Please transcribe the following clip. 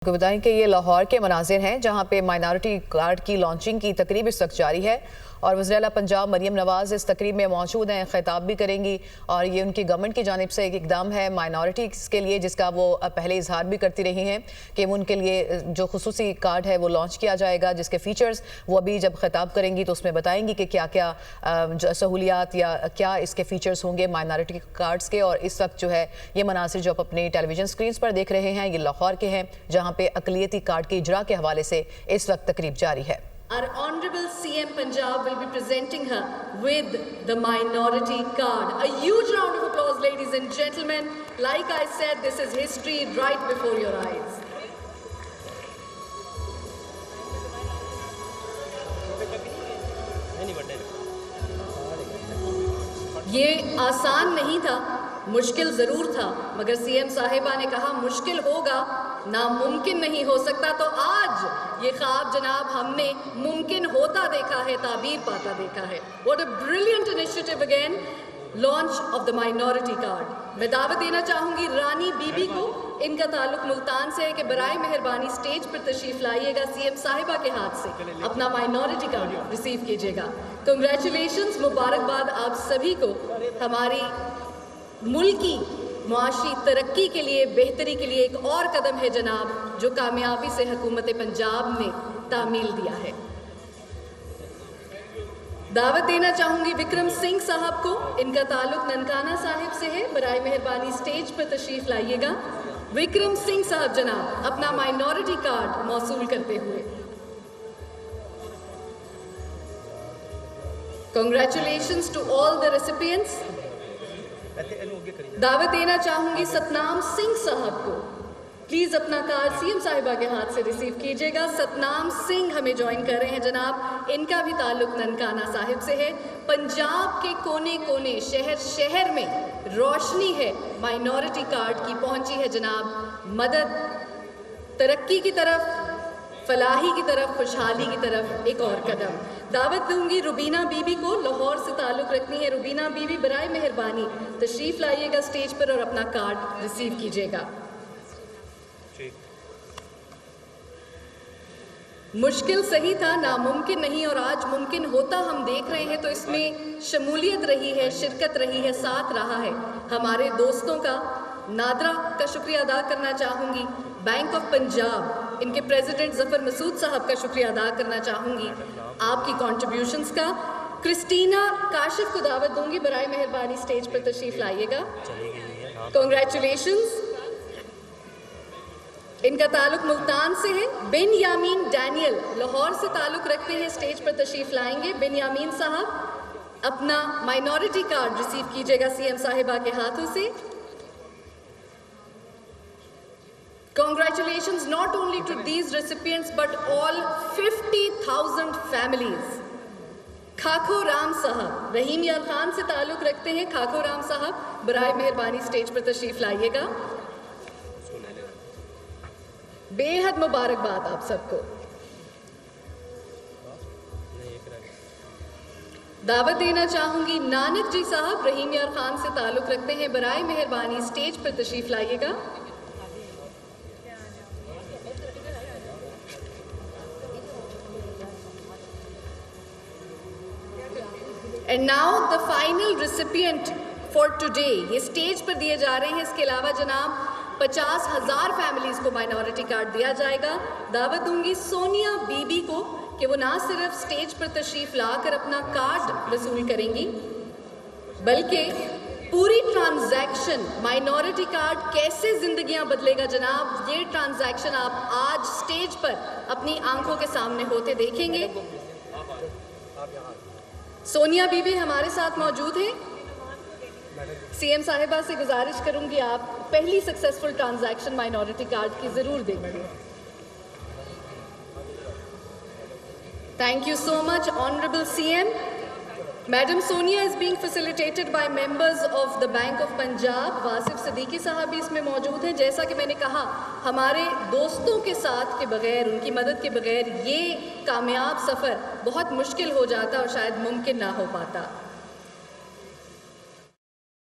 आपको बताएं कि ये लाहौर के मनाजिर हैं जहां पे माइनॉरिटी कार्ड की लॉन्चिंग की तकरीब इस वक्त जारी है और वज़ीर आला पंजाब मरियम नवाज़ इस तकरीब में मौजूद हैं, खिताब भी करेंगी और ये उनकी गवर्नमेंट की जानिब से एक इकदाम है माइनॉरिटीज़ के लिए जिसका वो पहले इजहार भी करती रही हैं कि उनके लिए जो खुसूसी कार्ड है वो लॉन्च किया जाएगा जिसके फ़ीचर्स वो अभी जब खिताब करेंगी तो उसमें बताएंगी कि क्या क्या सहूलियात या क्या इसके फ़ीचर्स होंगे माइनॉरिटी कार्ड्स के। और इस वक्त जो है ये मनासिर जो आप अपनी टेलीविजन स्क्रीन पर देख रहे हैं ये लाहौर के हैं जहाँ पे अक़लियती कार्ड के इजरा के हवाले से इस वक्त तकरीब जारी है। Our Honorable CM Punjab will be presenting her with the minority card. A huge round of applause, ladies and gentlemen. Like I said, this is history right before your eyes. ये आसान नहीं था, मुश्किल ज़रूर था, मगर सीएम साहिबा ने कहा मुश्किल होगा, नामुमकिन नहीं हो सकता। तो आज ये ख्वाब जनाब हमने मुमकिन होता देखा है, ताबीर पाता देखा है। What a brilliant initiative again, launch of the minority card। मैं दावत देना चाहूँगी रानी बीबी को, इनका ताल्लुक मुल्तान से है कि बराए मेहरबानी स्टेज पर तशरीफ लाइएगा, सीएम साहिबा के हाथ से अपना माइनॉरिटी कार्ड रिसीव कीजिएगा। कंग्रेचुलेशंस, मुबारकबाद आप सभी को हमारी मुल्की मुआशी तरक्की के लिए, बेहतरी के लिए एक और कदम है जनाब जो कामयाबी से हुकूमत पंजाब ने तामील दिया है। दावत देना चाहूँगी विक्रम सिंह साहब को, इनका ताल्लुक ननकाना साहिब से है, बराए मेहरबानी स्टेज पर तशरीफ लाइएगा। विक्रम सिंह साहब जनाब अपना माइनॉरिटी कार्ड मौसूल करते हुए। Congratulations to all the recipients। दावत देना चाहूंगी सतनाम सिंह साहब को, प्लीज अपना कार्ड सीएम साहिबा के हाथ से रिसीव कीजिएगा। सतनाम सिंह हमें ज्वाइन कर रहे हैं जनाब, इनका भी ताल्लुक ननकाना साहिब से है। पंजाब के कोने कोने, शहर शहर में रोशनी है माइनॉरिटी कार्ड की, पहुंची है जनाब मदद, तरक्की की तरफ, फलाही की तरफ, खुशहाली की तरफ एक और कदम। दावत दूंगी रुबीना बीबी को, लाहौर से ताल्लुक़ रखनी है रुबीना बीबी, बराए मेहरबानी तशरीफ़ लाइएगा स्टेज पर और अपना कार्ड रिसीव कीजिएगा। मुश्किल सही था, नामुमकिन नहीं, और आज मुमकिन होता हम देख रहे हैं। तो इसमें शमूलियत रही है, शिरकत रही है, साथ रहा है हमारे दोस्तों का। नादरा का शुक्रिया अदा करना चाहूँगी, बैंक ऑफ पंजाब, इनके प्रेसिडेंट ज़फ़र मसूद साहब का शुक्रिया अदा करना चाहूँगी आपकी कंट्रीब्यूशंस का। क्रिस्टीना काशिफ को दावत दूंगी, बराए मेहरबानी स्टेज पर तशरीफ लाइएगा। कॉन्ग्रेचुलेशंस, इनका ताल्लुक मुल्तान से है। बेनयामीन डैनियल लाहौर से ताल्लुक रखते हैं, स्टेज पर तशरीफ लाएंगे। बेनयामीन साहब अपना माइनॉरिटी कार्ड रिसीव कीजिएगा सीएम साहिबा के हाथों से। Congratulations not only to these recipients but all 50,000 families। खाखो Ram साहब रहीम यार खान से ताल्लुक रखते हैं। खाखो राम साहब बराए मेहरबानी स्टेज पर तशरीफ लाइएगा। बेहद मुबारकबाद आप सबको। दावत देना चाहूंगी नानक जी साहब, रहीम यार खान से ताल्लुक रखते हैं, बराए मेहरबानी स्टेज पर तशरीफ लाइएगा। And now the final recipient for today, ये स्टेज पर दिए जा रहे हैं। इसके अलावा जनाब 50,000 फैमिलीज को माइनॉरिटी कार्ड दिया जाएगा। दावत दूंगी सोनिया बीबी को कि वो ना सिर्फ स्टेज पर तशरीफ लाकर अपना कार्ड वसूल करेंगी बल्कि पूरी ट्रांजैक्शन, माइनॉरिटी कार्ड कैसे जिंदगियां बदलेगा जनाब, ये ट्रांजैक्शन आप आज स्टेज पर अपनी आंखों के सामने होते देखेंगे। सोनिया बीबी हमारे साथ मौजूद हैं। सीएम साहिबा से गुजारिश करूंगी आप पहली सक्सेसफुल ट्रांजैक्शन माइनॉरिटी कार्ड की जरूर देखें। Thank you so much honourable CM. Madam Sonia is being facilitated bye members of the bank of Punjab. Wasif Siddiqui साहब भी इसमें मौजूद हैं। जैसा कि मैंने कहा, हमारे दोस्तों के साथ के बगैर, उनकी मदद के बगैर ये कामयाब सफ़र बहुत मुश्किल हो जाता और शायद मुमकिन ना हो पाता।